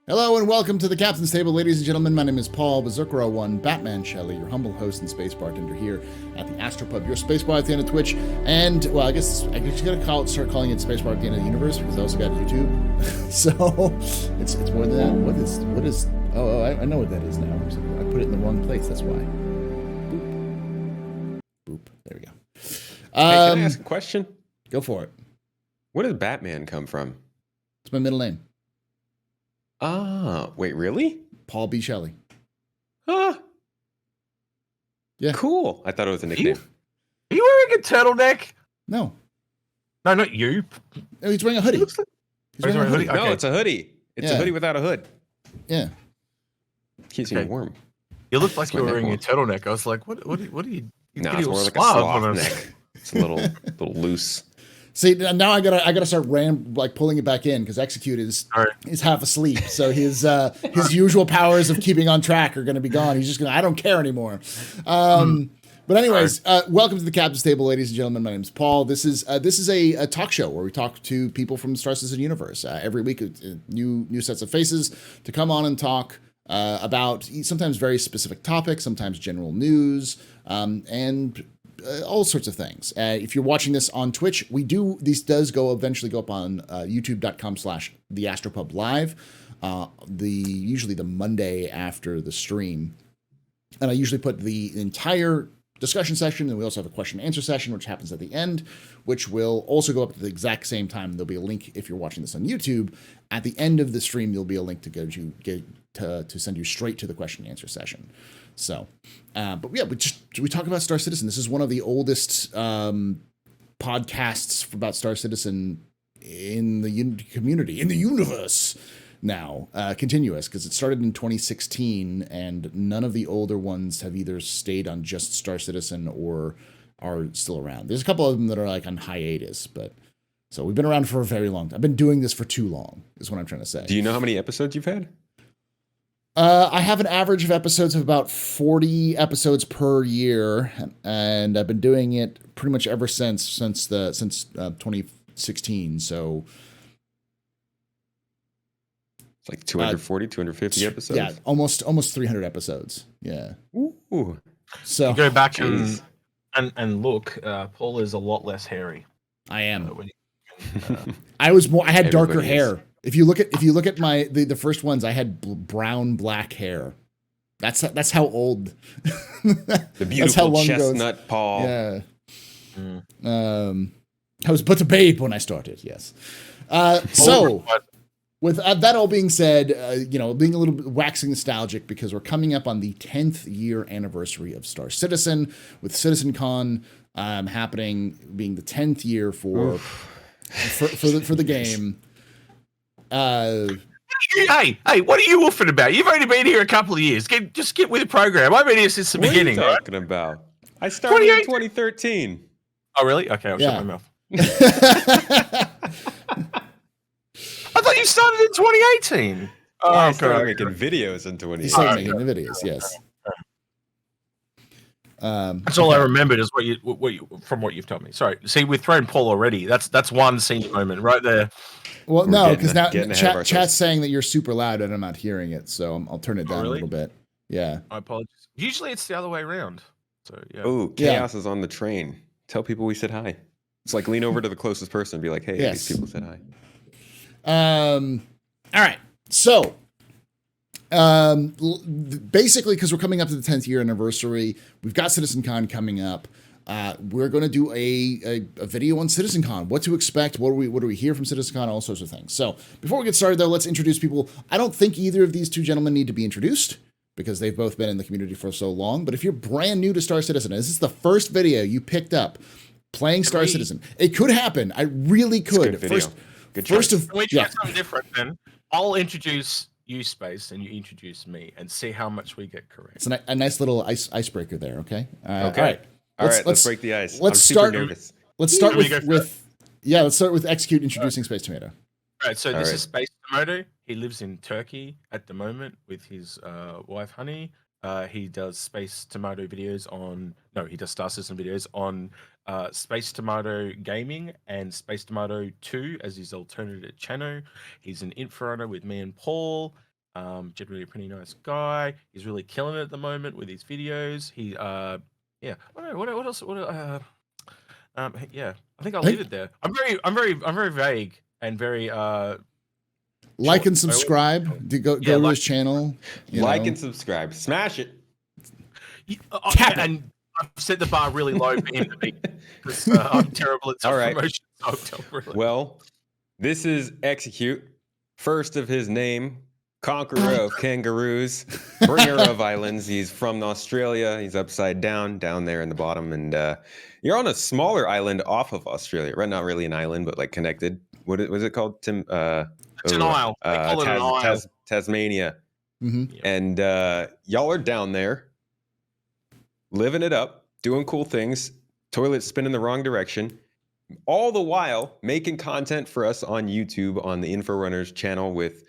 Hello and welcome to the Captain's Table, ladies and gentlemen. My name is Paul Berserker01, Batman Shelley, your humble host and space bartender here at the AstroPub, your space bar at the end of Twitch. And, well, I guess you gotta start calling it Space Bar at the end of the universe because I also got YouTube. So, it's more than that. What is, I know what that is now. I put it in the wrong place, that's why. Boop. Boop. There we go. Hey, can I ask a question? Go for it. Where does Batman come from? It's my middle name. Ah, wait, really? Paul B. Shelley. Ah, yeah. Cool. I thought it was a nickname. Are you wearing a turtleneck? No. No, not you. No, he's wearing a hoodie. He's wearing a hoodie. No, Okay. it's a hoodie. It's a hoodie without a hood. Yeah. Keeps me warm. You look like That's you're my wearing a neck turtleneck. I was like, what are you? No, getting it's all more like a suave sloth on us. neck. It's a little loose. See, now I gotta start pulling it back in because Execute is half asleep, so his usual powers of keeping on track are gonna be gone. He's just gonna, I don't care anymore. But anyways, welcome to the Captain's Table, ladies and gentlemen. My name is Paul. This is a talk show where we talk to people from the Star Citizen universe every week. New sets of faces to come on and talk about sometimes very specific topics, sometimes general news, and all sorts of things. If you're watching this on Twitch, this does eventually go up on youtube.com/TheAstroPubLive, usually the Monday after the stream. And I usually put the entire discussion session, and we also have a question and answer session, which happens at the end, which will also go up at the exact same time. There'll be a link if you're watching this on YouTube. At the end of the stream, there'll be a link to go to send you straight to the question and answer session. So, but yeah, we talk about Star Citizen. This is one of the oldest podcasts about Star Citizen in the community, in the universe now, continuous, because it started in 2016, and none of the older ones have either stayed on just Star Citizen or are still around. There's a couple of them that are like on hiatus, but so we've been around for a very long time. I've been doing this for too long, is what I'm trying to say. Do you know how many episodes you've had? I have an average of episodes of about 40 episodes per year, and I've been doing it pretty much ever since 2016. So It's like 240, 250 episodes. Yeah, almost 300 episodes. Yeah. Ooh. So You go back and look. Paul is a lot less hairy. I am. When I had darker Everybody hair. is. If you look at the first ones, I had brown black hair. That's how old. The beautiful that's how long chestnut ago Paul. Yeah. I was but a babe when I started. Yes. So with that all being said, being a little bit waxing nostalgic because we're coming up on the 10th year anniversary of Star Citizen, with Citizencon happening, being the 10th year for the game. hey, what are you woofing about? You've only been here a couple of years. Just get with the program. I've been here since the beginning. What are you talking about? I started in 2013. Oh, really? Okay, I'll shut my mouth. I thought you started in 2018. I started making videos in 2018. He started making the videos, yes. That's all I remembered is what you from what you've told me. Sorry. See, we've thrown Paul already. That's one scene moment right there. Well, no, because now chat's saying that you're super loud and I'm not hearing it, so I'll turn it down a little bit. Yeah. I apologize. Usually it's the other way around. So yeah. Oh, Chaos is on the train. Tell people we said hi. It's like lean over to the closest person and be like, hey, these people said hi. All right. So, basically, because we're coming up to the 10th year anniversary, we've got Citizencon coming up. We're going to do a video on Citizencon, what to expect, what do we hear from Citizencon, all sorts of things. So before we get started, though, let's introduce people. I don't think either of these two gentlemen need to be introduced because they've both been in the community for so long. But if you're brand new to Star Citizen, and this is the first video you picked up playing Star Citizen, it could happen. I really could. It's a good video. Can we try something different then? I'll introduce you, Space, and you introduce me, and see how much we get correct. It's a nice little icebreaker there. Okay. Okay. All right. Let's break the ice. Let's start. Nervous. Let's start let's start with Execute introducing SpaceTomato. All right. So this is SpaceTomato. He lives in Turkey at the moment with his wife Honey. He does SpaceTomato videos he does Star Citizen videos on SpaceTomato Gaming and SpaceTomato 2 as his alternative channel. He's an info runner with me and Paul. Generally a pretty nice guy. He's really killing it at the moment with his videos. He yeah. What else? Yeah. I think I'll leave it there. I'm very vague and very like and subscribe. Go to his channel. Like and subscribe. Smash it. Tap it. And I've set the bar really low for him to be, because I'm terrible at self-promotion. Well, this is Execute, first of his name, conqueror of kangaroos, bringer of islands. He's from Australia. He's upside down there in the bottom, and you're on a smaller island off of Australia, right? Not really an island, but like connected. What was it called? It's an isle. They call it an isle. Tasmania. Mm-hmm. And y'all are down there, living it up, doing cool things, toilet spinning the wrong direction, all the while making content for us on YouTube on the InfoRunners channel with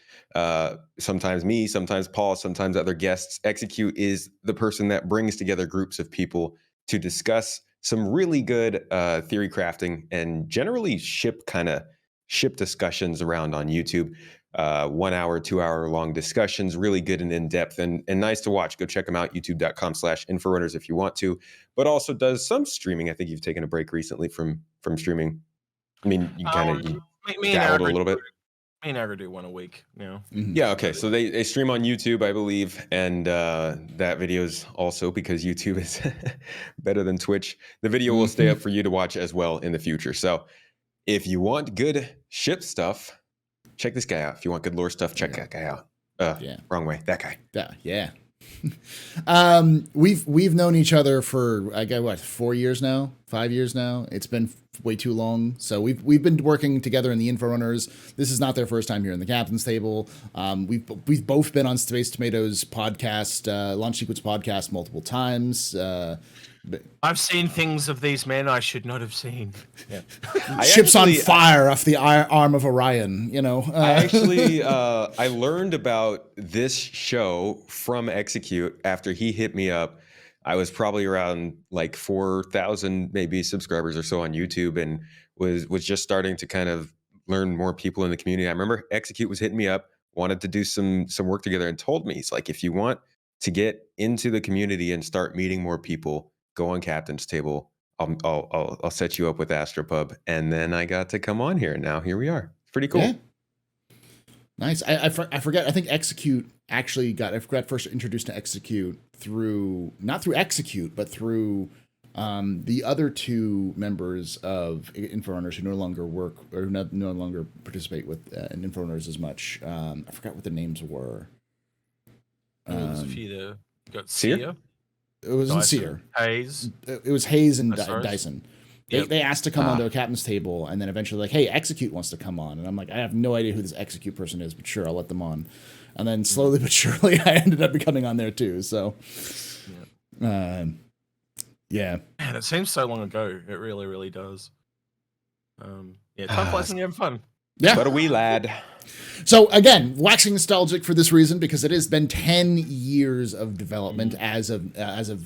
sometimes me, sometimes Paul, sometimes other guests. Execute is the person that brings together groups of people to discuss some really good theory crafting and generally ship discussions around on YouTube. 1 hour, 2 hour long discussions, really good and in-depth and nice to watch. Go check them out, youtube.com/InfoRunners if you want to, but also does some streaming. I think you've taken a break recently from streaming. I mean, you kind of dabbled a little bit. Me and Agra do one a week now. Mm-hmm. Yeah, okay. So they stream on YouTube, I believe, and that video is also, because YouTube is better than Twitch, the video will stay up for you to watch as well in the future. So if you want good ship stuff, check this guy out. If you want good lore stuff, check that guy out. Wrong way. That guy. Yeah. We've known each other for 4 years now, 5 years now. It's been way too long. So we've been working together in the InfoRunners. This is not their first time here in the Captain's Table. We've both been on SpaceTomato's podcast, Launch Sequence podcast, multiple times. I've seen things of these men I should not have seen. Yeah. Ships on fire off the arm of Orion, I learned about this show from Execute after he hit me up. I was probably around like 4,000 maybe subscribers or so on YouTube, and was just starting to kind of learn more people in the community. I remember Execute was hitting me up, wanted to do some work together, and told me, he's like, if you want to get into the community and start meeting more people, go on Captain's Table. I'll set you up with AstroPub, and then I got to come on here, and now here we are. It's pretty cool. Yeah. Nice. I forget. I think Execute actually got first introduced to Execute not through Execute, but through the other two members of InfoRunners who no longer work or who no longer participate with in InfoRunners as much. I forgot what the names were. There's a few there. You got Seer. It wasn't Seer. Hayes. It was Hayes and Dyson. Yep. They asked to come onto a Captain's Table, and then eventually like, hey, Execute wants to come on. And I'm like, I have no idea who this Execute person is, but sure, I'll let them on. And then slowly but surely, I ended up becoming on there too. So, yeah. Man, it seems so long ago. It really, really does. Time flies when you're having fun. Yeah. But a wee lad. So again, waxing nostalgic for this reason, because it has been 10 years of development as of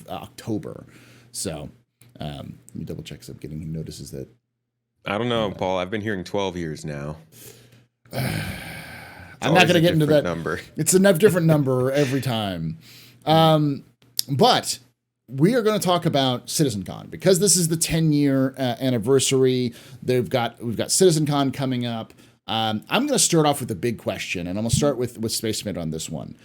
October. So let me double check, because I'm getting notices that. I don't know, Paul. I've been hearing 12 years now. I'm not going to get into that number. It's a different number every time. But we are going to talk about Citizencon, because this is the 10-year anniversary. We've got Citizencon coming up. I'm going to start off with a big question, and I'm going to start with SpaceTomato on this one.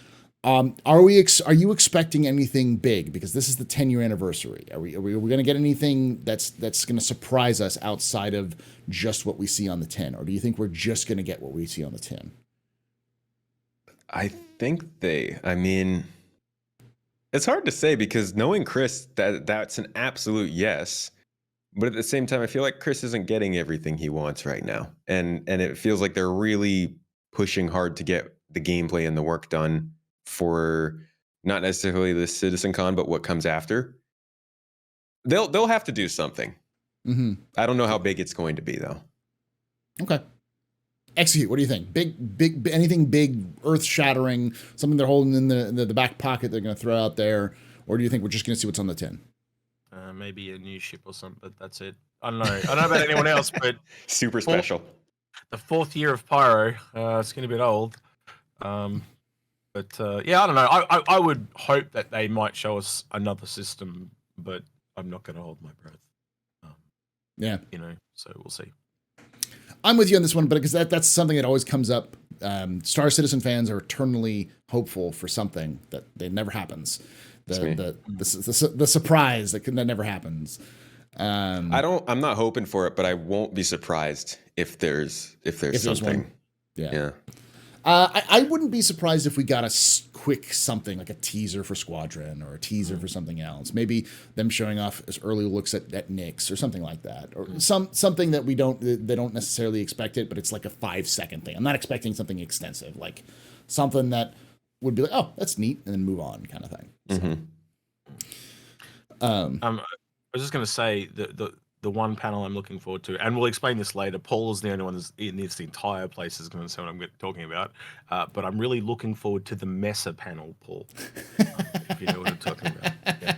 Are you expecting anything big? Because this is the 10-year anniversary. Are we going to get anything that's going to surprise us outside of just what we see on the tin? Or do you think we're just going to get what we see on the tin? I think it's hard to say, because knowing Chris, that's an absolute yes. But at the same time, I feel like Chris isn't getting everything he wants right now. And it feels like they're really pushing hard to get the gameplay and the work done for not necessarily the Citizencon, but what comes after. They'll have to do something. Mm-hmm. I don't know how big it's going to be, though. Okay. Execute. What do you think? Big, anything big, earth-shattering, something they're holding in the back pocket they're going to throw out there? Or do you think we're just going to see what's on the tin? Maybe a new ship or something, but that's it. I don't know. I don't know about anyone else, but super special. The 4th year of Pyro. It's getting a bit old. But But yeah, I don't know. I would hope that they might show us another system, but I'm not going to hold my breath. Yeah. So we'll see. I'm with you on this one, but because that's something that always comes up. Star Citizen fans are eternally hopeful for something that never happens. The surprise that never happens. I'm not hoping for it, but I won't be surprised if there's something. Yeah. I wouldn't be surprised if we got a quick something like a teaser for Squadron or a teaser for something else. Maybe them showing off as early looks at Nyx or something like that, or something that they don't necessarily expect it, but it's like a 5-second thing. I'm not expecting something extensive, like something that would be like, oh, that's neat, and then move on, kind of thing. So. I was just going to say the one panel I'm looking forward to, and we'll explain this later. Paul is the only one in this entire place is going to say what I'm talking about. But I'm really looking forward to the Mesa panel, Paul. If you know what I'm talking about. Yeah.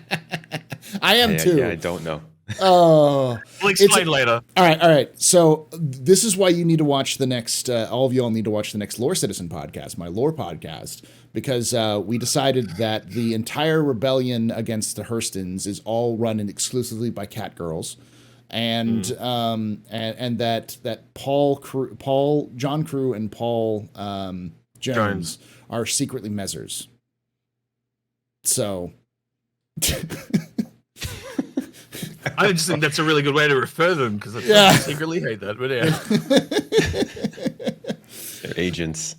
I am too. Yeah, I don't know. Oh, we'll explain later. All right. So this is why you need to watch the next. All of y'all need to watch the next Lore Citizen podcast, my lore podcast, because we decided that the entire rebellion against the Hurstons is all run exclusively by cat girls, and that John Crew and Paul Jones are secretly Mezzers. So. I just think that's a really good way to refer them because I secretly hate that. But yeah, they're agents.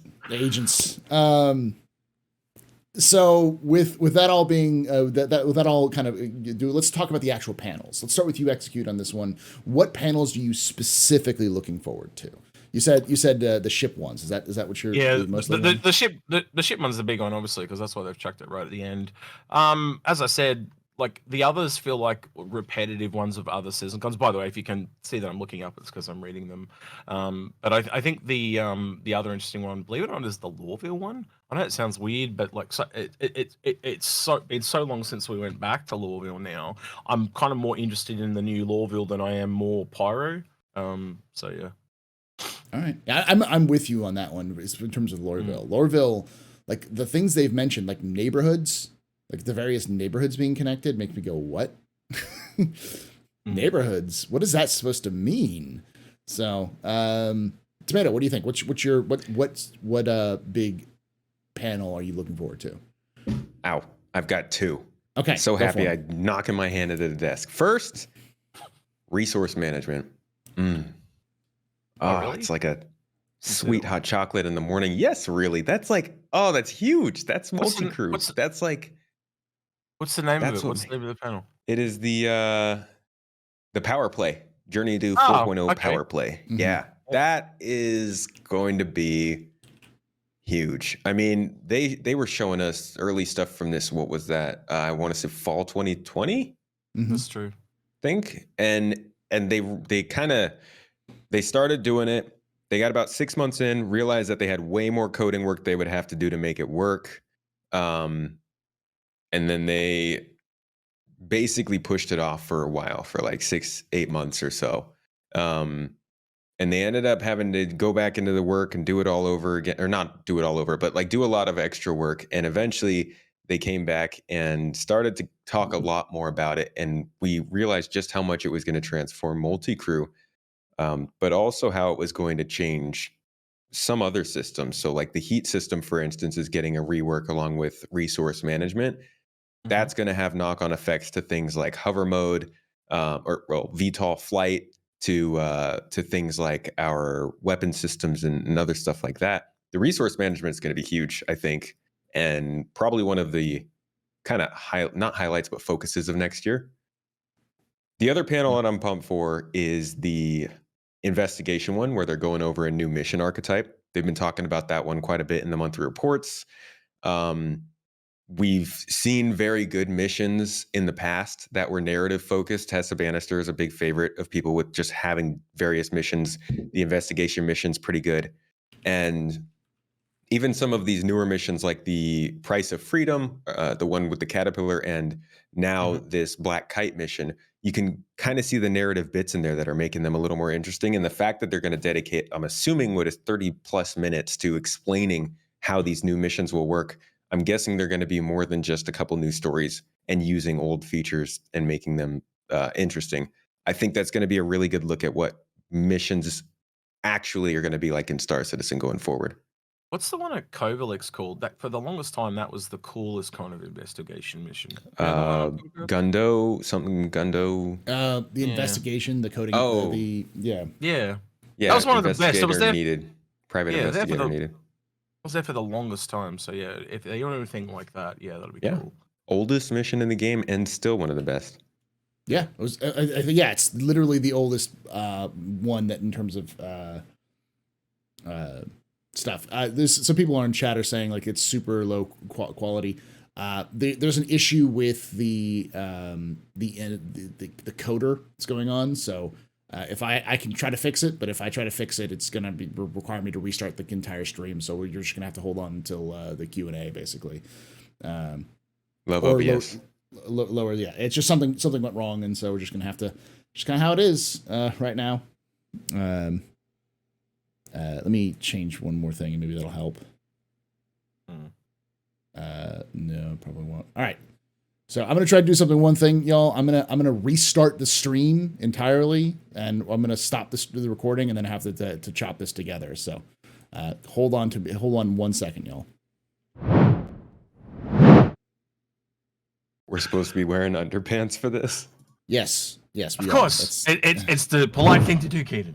So with that all being with that all kind of let's talk about the actual panels. Let's start with you, Execute, on this one. What panels are you specifically looking forward to? You said the ship ones. Is that what you're? Yeah, mostly the ship one's the big one, obviously, because that's why they've chucked it right at the end. As I said. Like the others feel like repetitive ones of other Citizencons. By the way, if you can see that I'm looking up, it's because I'm reading them. But I think the other interesting one, believe it or not, is the Lorville one. I know it sounds weird, but like it's been so long since we went back to Lorville. Now I'm kind of more interested in the new Lorville than I am more Pyro. So yeah. All right, I'm with you on that one in terms of Lorville. Lorville, like the things they've mentioned, like neighborhoods. Like the various neighborhoods being connected make me go, what? Neighborhoods? What is that supposed to mean? So, Tomato, what do you think? What big panel are you looking forward to? Ow, I've got two. Okay. So happy I'm knocking my hand into the desk. First, resource management. Oh, really? It's like a sweet hot chocolate in the morning. Yes, really. That's like, that's huge. That's multi-crew. That's like... What's the name of it? What's the name of the panel? It is the power play. Journey to 4.0 power play. Mm-hmm. Yeah. That is going to be huge. I mean, they were showing us early stuff from this. What was that? I want to say fall 2020. Mm-hmm. That's true. Think. And they started doing it. They got about 6 months in, realized that they had way more coding work they would have to do to make it work. And then they basically pushed it off for a while, for like 6-8 months or so. And they ended up having to go back into the work and do it all over again, or not do it all over, but like do a lot of extra work. And eventually they came back and started to talk a lot more about it. And we realized just how much it was going to transform multi-crew, but also how it was going to change some other systems. So like the heat system, for instance, is getting a rework along with resource management. That's going to have knock-on effects to things like hover mode, or VTOL flight, to things like our weapon systems and other stuff like that. The resource management is going to be huge, I think, and probably one of the kind of not highlights, but focuses of next year. The other panel that I'm pumped for is the investigation one, where they're going over a new mission archetype. They've been talking about that one quite a bit in the monthly reports. We've seen very good missions in the past that were narrative focused. Tessa Bannister is a big favorite of people with just having various missions. The investigation mission's pretty good. And even some of these newer missions like the Price of Freedom, the one with the Caterpillar, and now this Black Kite mission, you can kind of see the narrative bits in there that are making them a little more interesting. And the fact that they're going to dedicate, I'm assuming, what is 30 plus minutes to explaining how these new missions will work, I'm guessing they're going to be more than just a couple new stories and using old features and making them interesting. I think that's going to be a really good look at what missions actually are going to be like in Star Citizen going forward. What's the one at Kovalix called? That for the longest time, that was the coolest kind of investigation mission. Gundo, something Gundo. The investigation, the coding. Oh, yeah. That was one of the best. It was there. Needed. Private investigator needed. I was there for the longest time. So yeah, if they do anything like that, yeah, that'll be cool. Oldest mission in the game and still one of the best. Yeah, it was. I think it's literally the oldest one that in terms of stuff. There's some people on chat are saying like it's super low quality. There's an issue with the coder that's going on. So if I can try to fix it, but if I try to fix it, it's gonna require me to restart the entire stream. So you're just gonna have to hold on until the Q&A basically. Love OBS. Lower, yeah. It's just something went wrong, and so we're just gonna have to just kind of how it is right now. Let me change one more thing, and maybe that'll help. No, probably won't. All right, so I'm gonna try to do one thing, y'all. I'm gonna restart the stream entirely, and I'm gonna stop the recording, and then have to chop this together. So hold on 1 second, y'all. We're supposed to be wearing underpants for this? Yes, we of course. It's the polite thing to do, Keaton.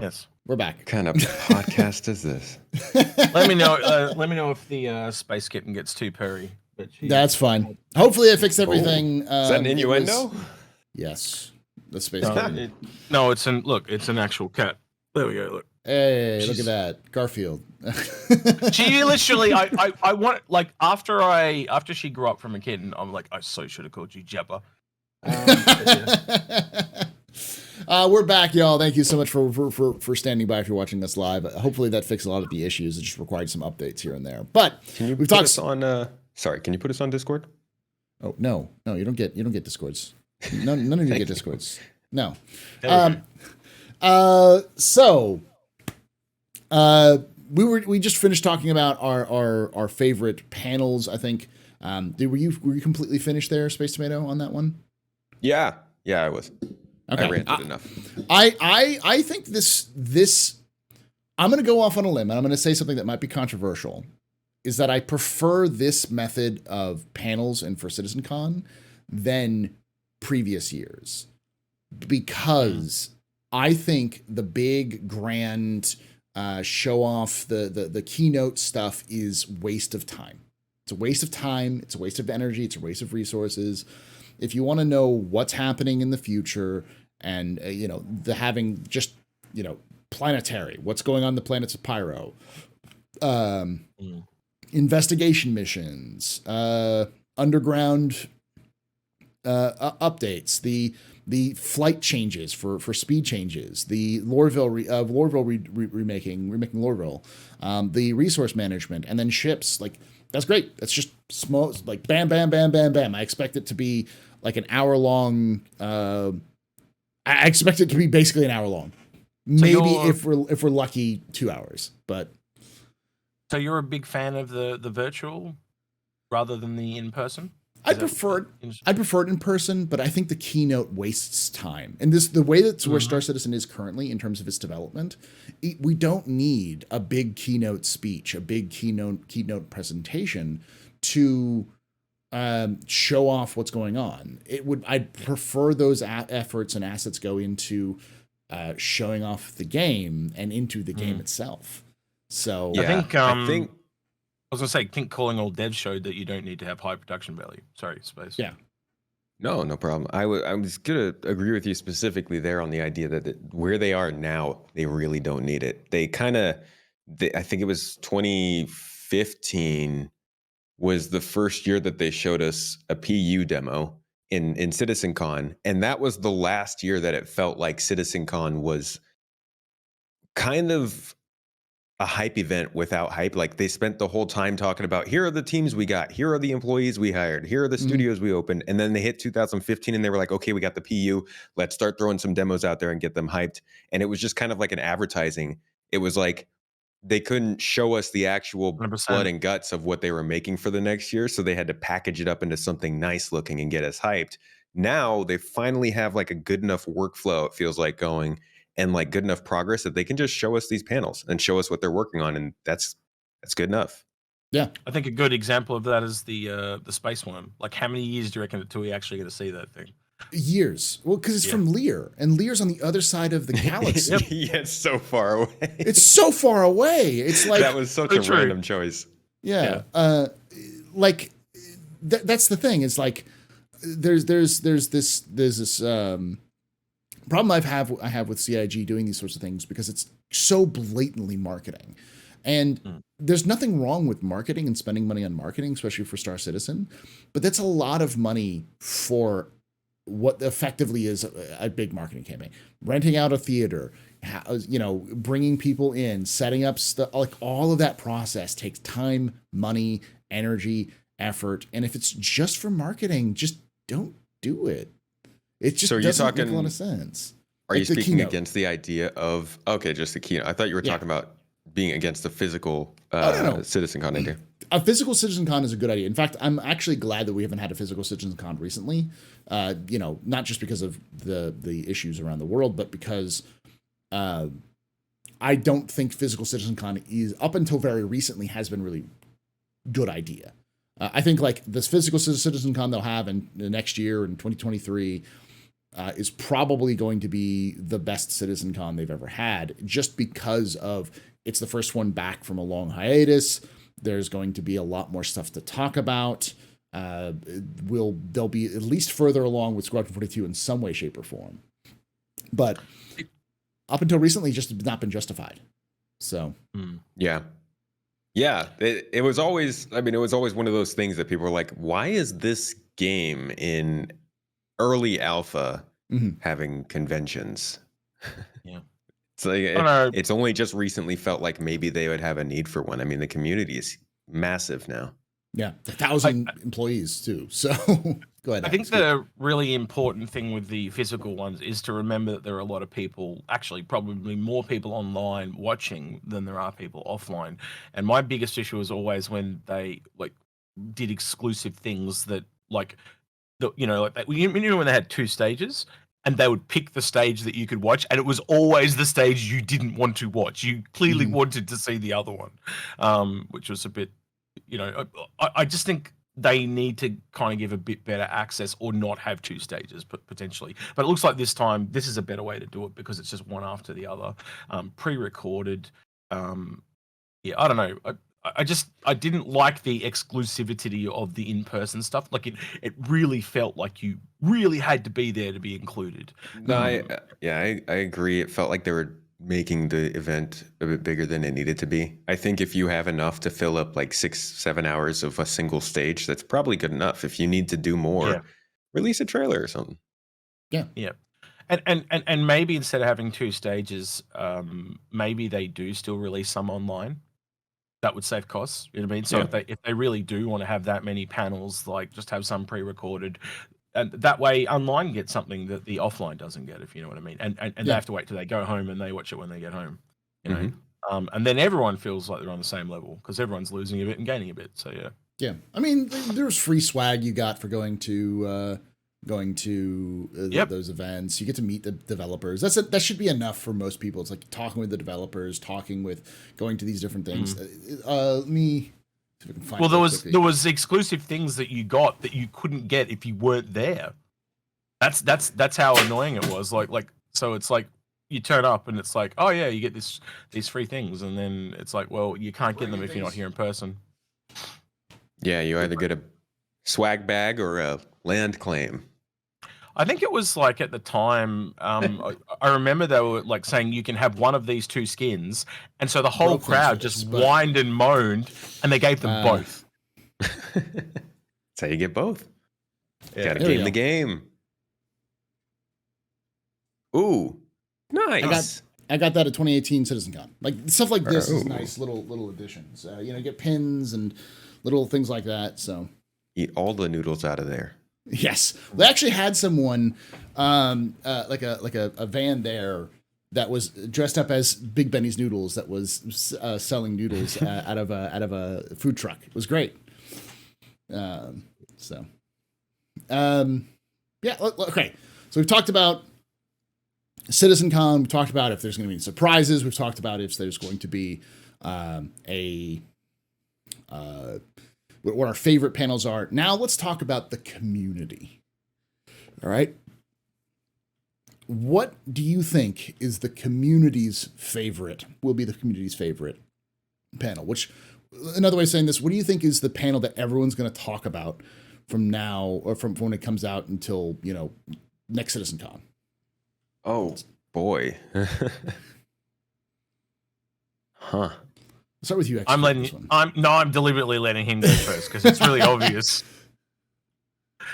Yes. We're back. What kind of podcast is this? Let me know if the space kitten gets too purry. That's fine. Hopefully I fixed everything. Is that an innuendo? Yes. The space kitten. It's an actual cat. There we go, look. Hey, look at that. Garfield. She literally, I want, like, after she grew up from a kitten, I'm like, I so should have called you Jeppa. We're back, y'all. Thank you so much for standing by if you're watching us live. Hopefully that fixed a lot of the issues. It just required some updates here and there. But can you put us on Discord? Oh no, you don't get Discords. None of you get Discords. No. We just finished talking about our favorite panels. I think. Were you completely finished there, SpaceTomato, on that one? Yeah, I was. Okay. I ranted enough. I think this. I'm going to go off on a limb, and I'm going to say something that might be controversial. Is that I prefer this method of panels and for Citizencon than previous years, because I think the big grand show off the keynote stuff is waste of time. It's a waste of time. It's a waste of energy. It's a waste of resources. If you want to know what's happening in the future and having just planetary, what's going on the planets of Pyro, investigation missions, underground updates, the flight changes for speed changes, the Lorville remaking Lorville, the resource management, and then ships. Like, that's great. That's just small, like bam, bam, bam, bam, bam. I expect it to be like an hour long. I expect it to be basically an hour long. Maybe if we're lucky, 2 hours. But so you're a big fan of the virtual rather than the in person? I prefer it in person, but I think the keynote wastes time. And the way that's where Star Citizen is currently in terms of its development, we don't need a big keynote speech, a big keynote presentation to show off what's going on. I'd prefer those efforts and assets go into showing off the game and into the game itself. So yeah, I think. I was going to say, calling all devs showed that you don't need to have high production value. Sorry, Space. Yeah. No problem. I was going to agree with you specifically there on the idea that where they are now, they really don't need it. I think it was 2015 was the first year that they showed us a PU demo in Citizencon. And that was the last year that it felt like Citizencon was kind of a hype event without hype. Like, they spent the whole time talking about, here are the teams we got, here are the employees we hired, here are the studios we opened. And then they hit 2015 and they were like, okay, we got the PU, let's start throwing some demos out there and get them hyped. And it was just kind of like an advertising. It was like, they couldn't show us the actual 100%. blood and guts of what they were making for the next year, so they had to package it up into something nice looking and get us hyped. Now they finally have like a good enough workflow, it feels like, going, and like good enough progress that they can just show us these panels and show us what they're working on, and that's good enough. Yeah, I think a good example of that is the space one. Like, how many years do you reckon until we actually get to see that thing? years. Well, because it's from Lear, and Lear's on the other side of the galaxy. Yeah, it's so far away. It's so far away. It's like that was such a random choice. Yeah. Like that's the thing. It's like there's this problem I have with CIG doing these sorts of things, because it's so blatantly marketing. And there's nothing wrong with marketing and spending money on marketing, especially for Star Citizen, but that's a lot of money for what effectively is a big marketing campaign. Renting out a theater, bringing people in, setting up stuff, like all of that process takes time, money, energy, effort. And if it's just for marketing, just don't do it. It just doesn't make a lot of sense. Are you speaking against the idea of, just the keynote? I thought you were talking about being against the physical Citizencon idea. A physical Citizencon is a good idea. In fact, I'm actually glad that we haven't had a physical Citizencon recently. Not just because of the issues around the world, but because I don't think physical Citizencon is, up until very recently, has been really good idea. I think like this physical Citizencon they'll have in the next year in 2023 is probably going to be the best Citizencon they've ever had, just because of it's the first one back from a long hiatus. There's going to be a lot more stuff to talk about. They'll be at least further along with Squadron 42 in some way, shape, or form. But up until recently, just not been justified. So yeah. It was always. I mean, it was always one of those things that people were like, "Why is this game in early alpha having conventions?" Yeah. It's like it's only just recently felt like maybe they would have a need for one. I mean, the community is massive now. Yeah, 1,000 employees too. So go ahead. I think the really important thing with the physical ones is to remember that there are a lot of people, actually probably more people online watching than there are people offline. And my biggest issue is always when they like did exclusive things that like, when they had 2 stages. And they would pick the stage that you could watch, and it was always the stage you didn't want to watch. You clearly wanted to see the other one, which was a bit, I just think they need to kind of give a bit better access, or not have 2 stages, potentially. But it looks like this time, this is a better way to do it, because it's just one after the other, pre-recorded. I don't know. I didn't like the exclusivity of the in-person stuff. Like it really felt like you really had to be there to be included. No, I agree. It felt like they were making the event a bit bigger than it needed to be. I think if you have enough to fill up like 6-7 hours of a single stage, that's probably good enough. If you need to do more, release a trailer or something. Yeah. And maybe instead of having 2 stages, maybe they do still release some online. That would save costs. You know what I mean? So if they really do want to have that many panels, like just have some pre-recorded, and that way online gets something that the offline doesn't get, if you know what I mean. And they have to wait till they go home and they watch it when they get home. You know, and then everyone feels like they're on the same level, because everyone's losing a bit and gaining a bit. So yeah. I mean, there's free swag you got for going to those events. You get to meet the developers. That should be enough for most people. It's like talking with the developers, going to these different things. Let me see if I can find. Well, there was exclusive things that you got that you couldn't get if you weren't there. That's how annoying it was. Like so it's like you turn up and it's like, oh yeah, you get these free things, and then it's like, well, you can't get them if you're not here in person. Yeah, you either get a swag bag or a land claim. I think it was like at the time, I remember they were like saying you can have one of these 2 skins, and so the whole crowd just whined and moaned, and they gave them both. That's how you get both. Yeah. Gotta game the game. Ooh, nice. I got that at 2018 Citizencon. Like stuff like this is nice little additions. Get pins and little things like that. So eat all the noodles out of there. Yes, we actually had someone like a van there that was dressed up as Big Benny's Noodles that was selling noodles out of a food truck. It was great. Yeah. Okay. So we've talked about Citizencon. We've talked about if there's going to be surprises. We've talked about if there's going to be what our favorite panels are. Now let's talk about the community. All right. What do you think is the community's favorite? Will be the community's favorite panel? Which, another way of saying this, what do you think is the panel that everyone's going to talk about from now or from when it comes out until, next Citizencon? Oh boy. Huh. I'll start with you. I'm deliberately letting him go first because it's really obvious.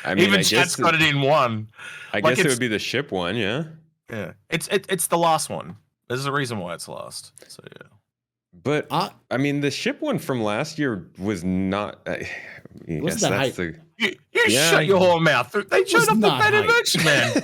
I mean, even Chat's got it in one. I guess it would be the ship one, yeah. Yeah, it's the last one. There's a reason why it's last. So yeah. But I mean, the ship one from last year was not. Wasn't that hype? You shut your whole mouth. They showed up the better merch, man.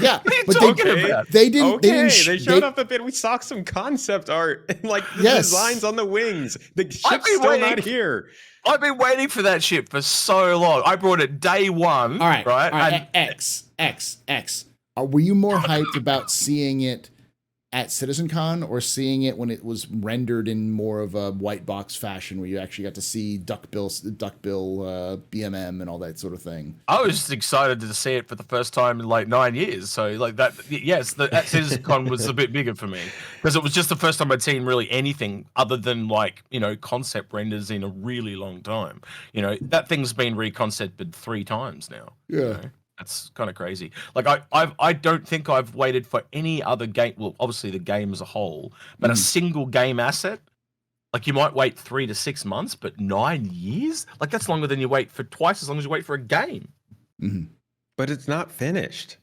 Yeah, what are you talking about? They didn't. Okay, they showed up a bit. We saw some concept art and like the designs on the wings. The ship's still not here. I've been waiting for that ship for so long. I brought it day one. All right. And X. Were you more hyped about seeing it at CitizenCon or seeing it when it was rendered in more of a white box fashion where you actually got to see duckbill BMM and all that sort of thing? I was just excited to see it for the first time in like 9 years. So like that, yes, at CitizenCon was a bit bigger for me because it was just the first time I'd seen really anything other than like, concept renders in a really long time. That thing's been reconcepted 3 times now. Yeah. That's kind of crazy. Like I don't think I've waited for any other game. Well, obviously the game as a whole, but a single game asset. Like you might wait 3 to 6 months, but 9 years? Like that's longer than you wait for twice as long as you wait for a game. Mm-hmm. But it's not finished.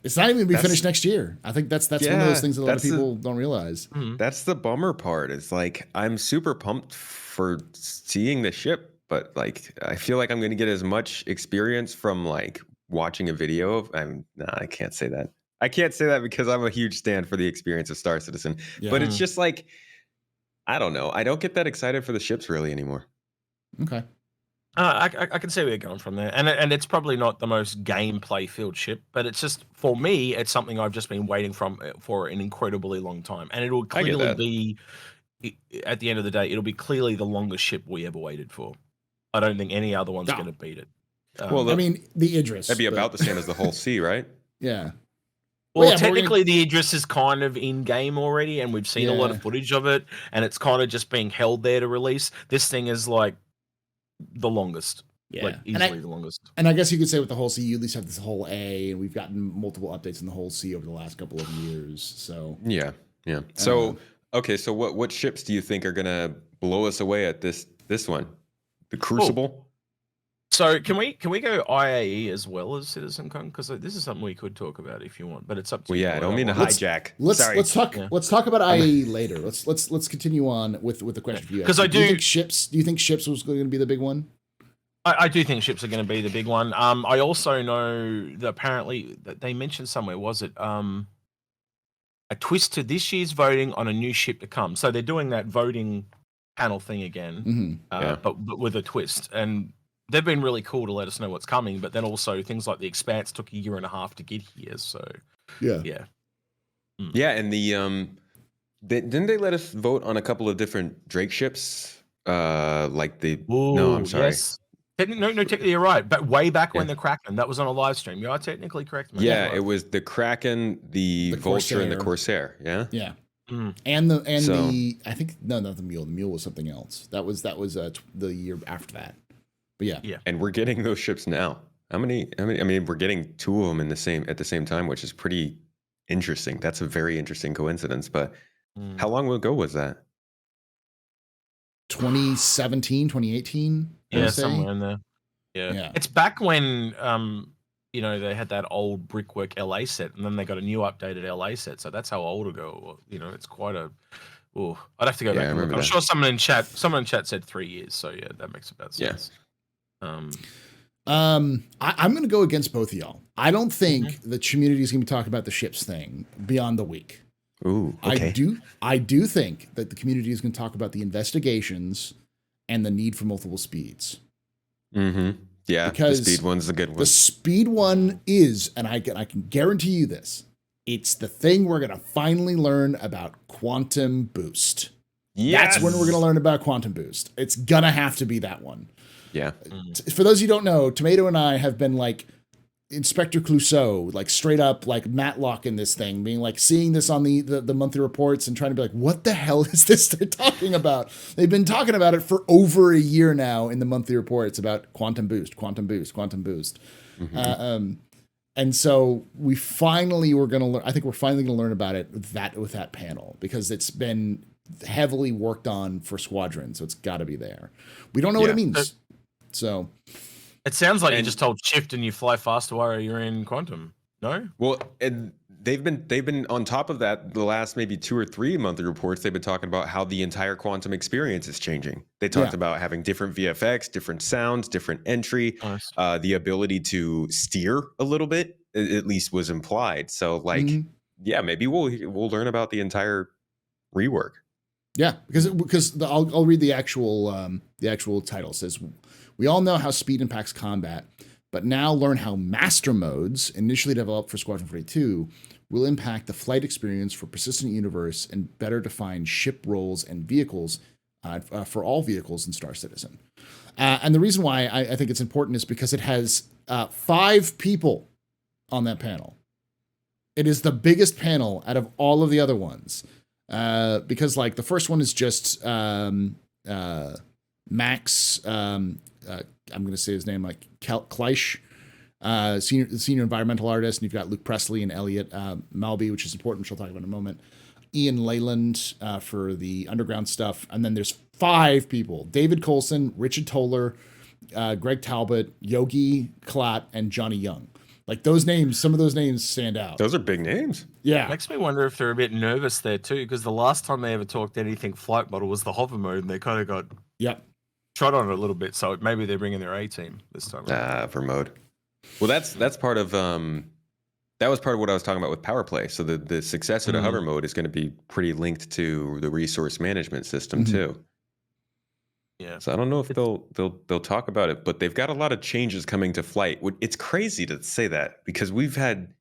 It's not even going to be finished next year. I think that's one of those things that a lot of people don't realize. That's the bummer part. It's like I'm super pumped for seeing the ship. But like, I feel like I'm going to get as much experience from like watching a video of. I can't say that. I can't say that because I'm a huge stan for the experience of Star Citizen. Yeah. But it's just like, I don't know. I don't get that excited for the ships really anymore. Okay. I can see where you're going from there, and it's probably not the most gameplay filled ship, but it's just for me, it's something I've just been waiting for an incredibly long time, and it will clearly be. At the end of the day, it'll be clearly the longest ship we ever waited for. I don't think any other one's going to beat it. Well, I mean, the Idris. That'd be about the same as the whole sea, right? Yeah. Well, technically, the Idris is kind of in-game already, and we've seen a lot of footage of it, and it's kind of just being held there to release. This thing is, like, the longest. Yeah. Like, easily the longest. And I guess you could say with the whole sea, you at least have this whole A, and we've gotten multiple updates in the whole sea over the last couple of years, so... Yeah. So, okay, so what ships do you think are going to blow us away at this one? The Crucible. Oh. So can we go IAE as well as CitizenCon? Because this is something we could talk about if you want, but it's up to you. Yeah, I don't mean to hijack. Let's talk about IAE later. Let's continue on with the question for you. Because do you think ships was going to be the big one? I do think ships are going to be the big one. I also know that apparently they mentioned somewhere, was it a twist to this year's voting on a new ship to come? So they're doing that voting panel thing again, but with a twist, and they've been really cool to let us know what's coming. But then also things like the Expanse took 1.5 years to get here, so yeah. And didn't they let us vote on a couple of different Drake ships? No, I'm sorry. Yes. Technically you're right, but way back when the Kraken, that was on a live stream. You are technically correct, man. Yeah, it was the Kraken, the Vulture, Corsair. And the Corsair. Yeah. And I think not the Mule. The Mule was something else. That was the year after that. But yeah. And we're getting those ships now. How many? I mean, we're getting 2 of them at the same time, which is pretty interesting. That's a very interesting coincidence. But how long ago was that? 2017, 2018. Yeah, somewhere in there. Yeah. It's back when they had that old Brickwork LA set, and then they got a new updated LA set. So that's how old ago. It's quite a. Oh, I'd have to go back and look. I'm sure someone in chat said 3 years. So yeah, that makes about sense. I'm going to go against both of y'all. I don't think the community is going to be talking about the ships thing beyond the week. Ooh, okay. I do think that the community is going to talk about the investigations and the need for multiple speeds. Mm-hmm. Yeah, because the speed one's a good one. The speed one is, and I can guarantee you this, it's the thing we're going to finally learn about quantum boost. Yes! That's when we're going to learn about quantum boost. It's going to have to be that one. Yeah. For those of you who don't know, Tomato and I have been like Inspector Clouseau, like straight up like Matlock in this thing, being like seeing this on the monthly reports and trying to be like, what the hell is this they're talking about? They've been talking about it for over a year now in the monthly reports about quantum boost, quantum boost, quantum boost. Mm-hmm. And so we finally were going to learn. I think we're finally going to learn about it with that panel, because it's been heavily worked on for Squadron. So it's got to be there. We don't know what it means. So it sounds like you just told shift and you fly faster while you're in quantum. No? Well, and they've been on top of that the last maybe 2 or 3 monthly reports. They've been talking about how the entire quantum experience is changing. They talked about having different VFX, different sounds, different entry, the ability to steer a little bit, at least was implied. So like, maybe we'll learn about the entire rework. Yeah, because I'll read the actual title. It says, we all know how speed impacts combat, but now learn how master modes, initially developed for Squadron 42, will impact the flight experience for Persistent Universe and better define ship roles and vehicles for all vehicles in Star Citizen. And the reason why I think it's important is because it has 5 people on that panel. It is the biggest panel out of all of the other ones. Because like the first one is just Max, I'm going to say his name, like Kleisch, senior environmental artist, and you've got Luke Presley and Elliot Malby, which is important, which I'll talk about in a moment. Ian Leyland for the underground stuff, and then there's 5 people: David Coulson, Richard Toller, Greg Talbot, Yogi Klatt, and Johnny Young. Like those names, some of those names stand out. Those are big names. Yeah. Makes me wonder if they're a bit nervous there too, because the last time they ever talked anything flight model was the hover mode, and they kind of got trod on it a little bit. So maybe they're bringing their A team this time. For mode. Well, that's part of that was part of what I was talking about with power play. So the successor to hover mode is going to be pretty linked to the resource management system too. Yeah. So I don't know if they'll talk about it, but they've got a lot of changes coming to flight. It's crazy to say that, because we've had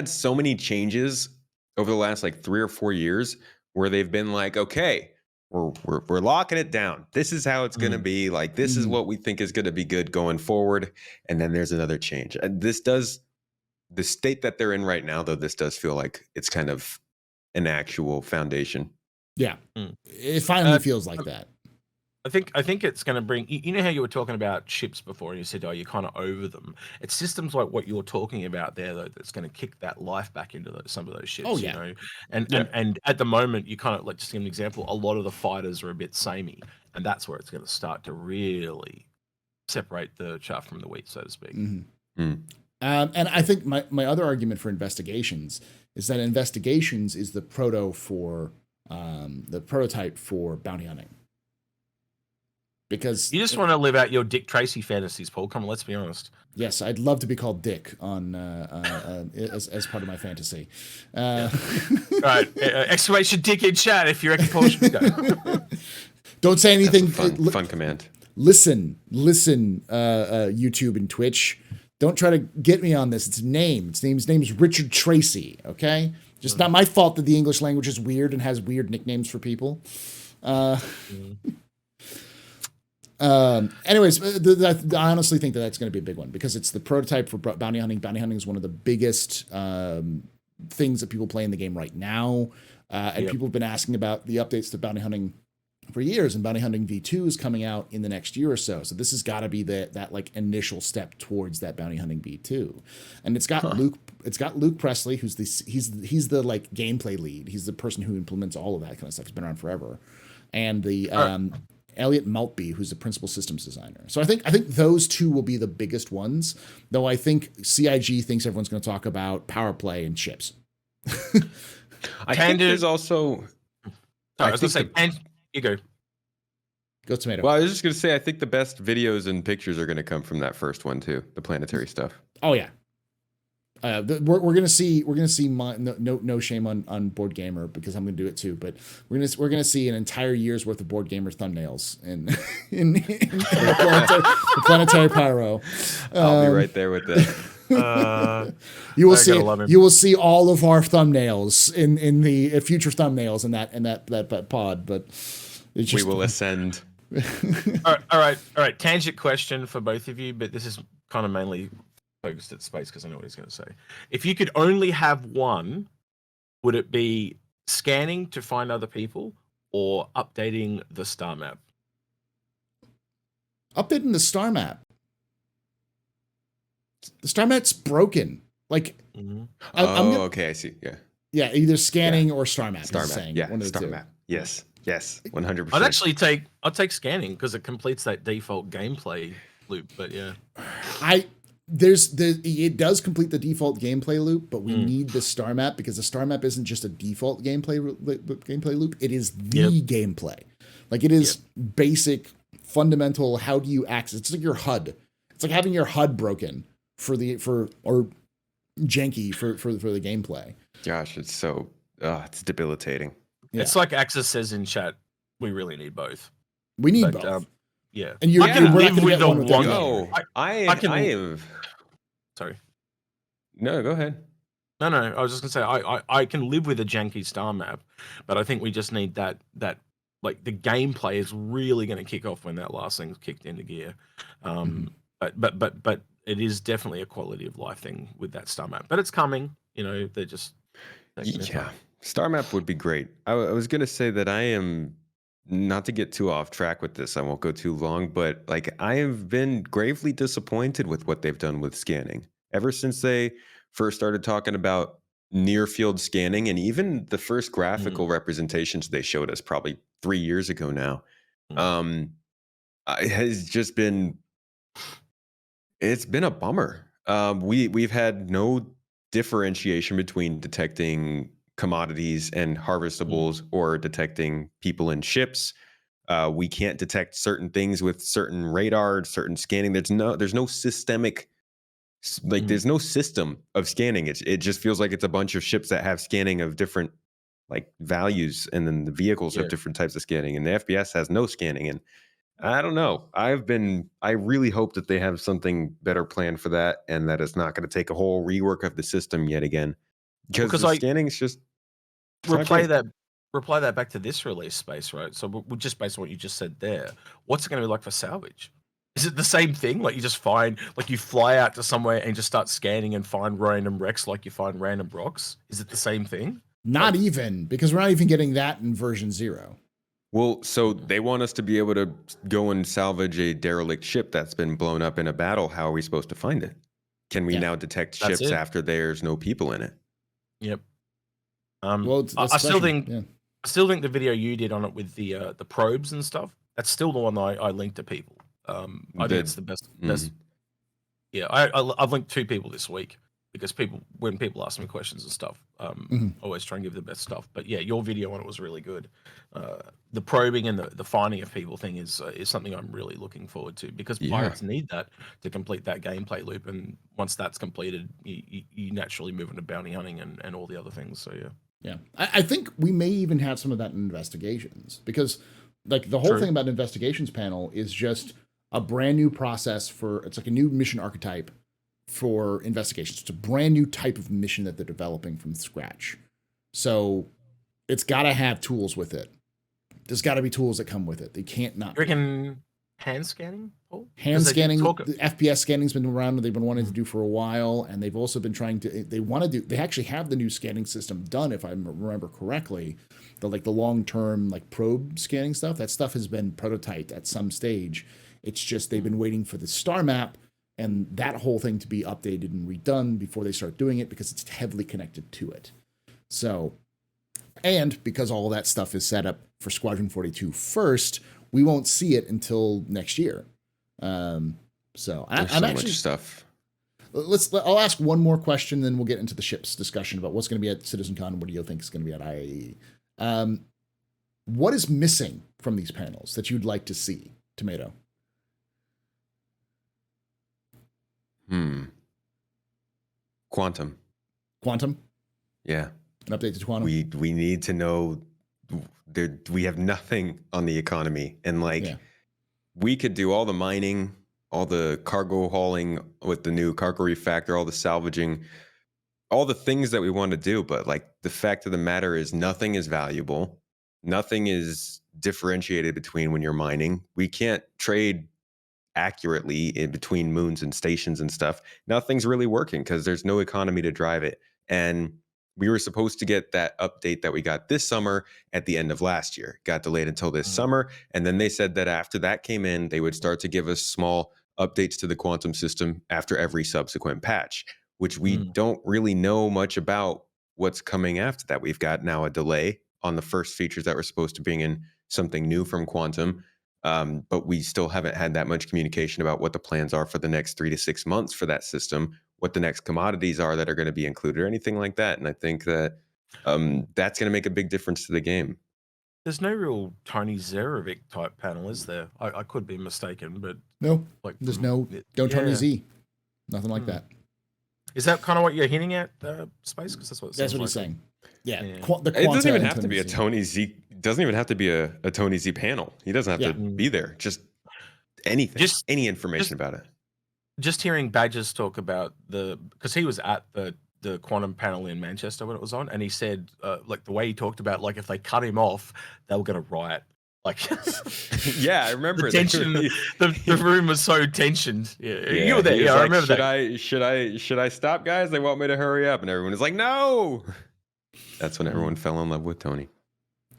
so many changes over the last like 3 or 4 years where they've been like, okay, we're locking it down. This is how it's going to be. Like, this is what we think is going to be good going forward. And then there's another change. And the state that they're in right now, though, this does feel like it's kind of an actual foundation. Yeah. It finally feels like that. I think it's going to bring. You know how you were talking about ships before, and you said, "Oh, you're kind of over them." It's systems like what you're talking about there, though, that's going to kick that life back into some of those ships. Oh yeah. You know? And at the moment, you kind of, like, just to give an example, a lot of the fighters are a bit samey, and that's where it's going to start to really separate the chaff from the wheat, so to speak. And I think my other argument for investigations is that investigations is the prototype for bounty hunting. Because you just want to live out your Dick Tracy fantasies, Paul. Come on, let's be honest. Yes, I'd love to be called Dick on as part of my fantasy. Right, exclamation Dick in chat if you reckon Paul should go. Don't say anything. Fun command. Listen, YouTube and Twitch. Don't try to get me on this. It's a name. His name's Richard Tracy. Okay, just not my fault that the English language is weird and has weird nicknames for people. Anyways, I honestly think that's going to be a big one, because it's the prototype for bounty hunting. Bounty hunting is one of the biggest things that people play in the game right now. And people have been asking about the updates to bounty hunting for years, and bounty hunting V2 is coming out in the next year or so. So this has got to be that like initial step towards that bounty hunting V2. And it's got Luke Presley, he's the like gameplay lead. He's the person who implements all of that kind of stuff. He's been around forever. And the Elliot Maltby, who's the principal systems designer. So I think those two will be the biggest ones, though I think CIG thinks everyone's going to talk about power play and ships. I think there's also... I was going to say, and you go. Go Tomato. Well, I was just going to say, I think the best videos and pictures are going to come from that first one too, the planetary stuff. Oh yeah. We're gonna see no shame on Board Gamer, because I'm gonna do it too, but we're gonna see an entire year's worth of Board Gamer thumbnails in the planetary pyro. I'll be right there with that. You will see all of our thumbnails in the future thumbnails in that pod, but it's just, we will ascend. all right. Tangent question for both of you, but this is kind of mainly focused at space because I know what he's going to say. If you could only have one, would it be scanning to find other people or updating the star map? Updating the star map. The star map's broken. Like, okay, I see. Yeah, either scanning or star map. Star map. Saying, yeah, one of the star two. map. Yes, 100%. I'd actually take scanning because it completes that default gameplay loop. But yeah, it does complete the default gameplay loop, but we need the star map because the star map isn't just a default gameplay loop. It is the gameplay. Like, it is basic, fundamental. How do you access? It's like your HUD. It's like having your HUD broken or janky for the gameplay. Gosh, it's so it's debilitating. Yeah. It's like Axis says in chat. We really need both. We need both. Yeah, and we're not going to get one with the other. I have. Sorry. No, go ahead. No. I was just gonna say I can live with a janky star map, but I think we just need that like the gameplay is really going to kick off when that last thing's kicked into gear. But it is definitely a quality of life thing with that star map. But it's coming. You know, they're just star map would be great. I was gonna say that I am. Not to get too off track with this, I won't go too long, but like I have been gravely disappointed with what they've done with scanning. Ever since they first started talking about near field scanning, and even the first graphical representations they showed us probably 3 years ago now, it has just been, it's been a bummer. We've had no differentiation between detecting commodities and harvestables or detecting people in ships. We can't detect certain things with certain radar, certain scanning. There's no systemic, like there's no system of scanning. It just feels like it's a bunch of ships that have scanning of different like values, and then the vehicles have different types of scanning, and the FPS has no scanning. And I don't know. I really hope that they have something better planned for that, and that it's not going to take a whole rework of the system yet again. Because the scanning's just reply that back to this release space, right? So we're just based on what you just said there. What's it going to be like for salvage? Is it the same thing? Like you just find, like you fly out to somewhere and just start scanning and find random wrecks like you find random rocks? Is it the same thing? Not even, because we're not even getting that in version 0. Well, so they want us to be able to go and salvage a derelict ship that's been blown up in a battle. How are we supposed to find it? Can we now detect ships after there's no people in it? Yep. Well, I still think the video you did on it with the probes and stuff, that's still the one I linked to people. I think it's the best. Yeah, I've linked 2 people this week because when people ask me questions and stuff, I always try and give the best stuff. But yeah, your video on it was really good. The probing and the finding of people thing is something I'm really looking forward to, because pirates need that to complete that gameplay loop. And once that's completed, you naturally move into bounty hunting and all the other things. So yeah. Yeah, I think we may even have some of that in investigations, because like the whole thing about investigations panel is just a brand new process it's like a new mission archetype for investigations. It's a brand new type of mission that they're developing from scratch. So it's got to have tools with it. There's got to be tools that come with it. They can't not. You reckon hand scanning? Hand scanning, the FPS scanning's been around. They've been wanting to do for a while, and they've also been trying to. They actually have the new scanning system done, if I remember correctly. The long-term like probe scanning stuff. That stuff has been prototyped at some stage. It's just they've been waiting for the star map and that whole thing to be updated and redone before they start doing it, because it's heavily connected to it. So, and because all that stuff is set up for Squadron 42 first, we won't see it until next year. I'm actually much stuff. I'll ask one more question, then we'll get into the ships discussion about what's going to be at Citizencon and what do you think is going to be at IAE. what is missing from these panels that you'd like to see, Tomato? Quantum. Yeah. An update to quantum. We need to know. We have nothing on the economy, and we could do all the mining, all the cargo hauling with the new cargo refactor, all the salvaging, all the things that we want to do. But the fact of the matter is, nothing is valuable. Nothing is differentiated between when you're mining. We can't trade accurately in between moons and stations and stuff. Nothing's really working because there's no economy to drive it. And we were supposed to get that update that we got this summer at the end of last year. Got delayed until this summer. And then they said that after that came in, they would start to give us small updates to the quantum system after every subsequent patch, which we don't really know much about what's coming after that. We've got now a delay on the first features that were supposed to bring in something new from quantum. But we still haven't had that much communication about what the plans are for the next 3 to 6 months for that system, what the next commodities are that are going to be included or anything like that. And I think that that's going to make a big difference to the game. There's no real Tony Zerovic type panel, is there? I could be mistaken, but no, there's no Tony Z, nothing like that. Is that kind of what you're hinting at, Space? Because that's what he's saying. Yeah, it doesn't even have to be a Tony Z. Doesn't even have to be a Tony Z panel. He doesn't have to be there. Just anything, just any information about it. Just hearing Badgers talk about because he was at the quantum panel in Manchester when it was on, and he said the way he talked about if they cut him off, they were going to riot. Yeah, I remember the tension. The room was so tensioned. Yeah, you were there. Yeah, I remember that. Should I stop, guys? They want me to hurry up, and everyone is like, no. That's when everyone fell in love with Tony.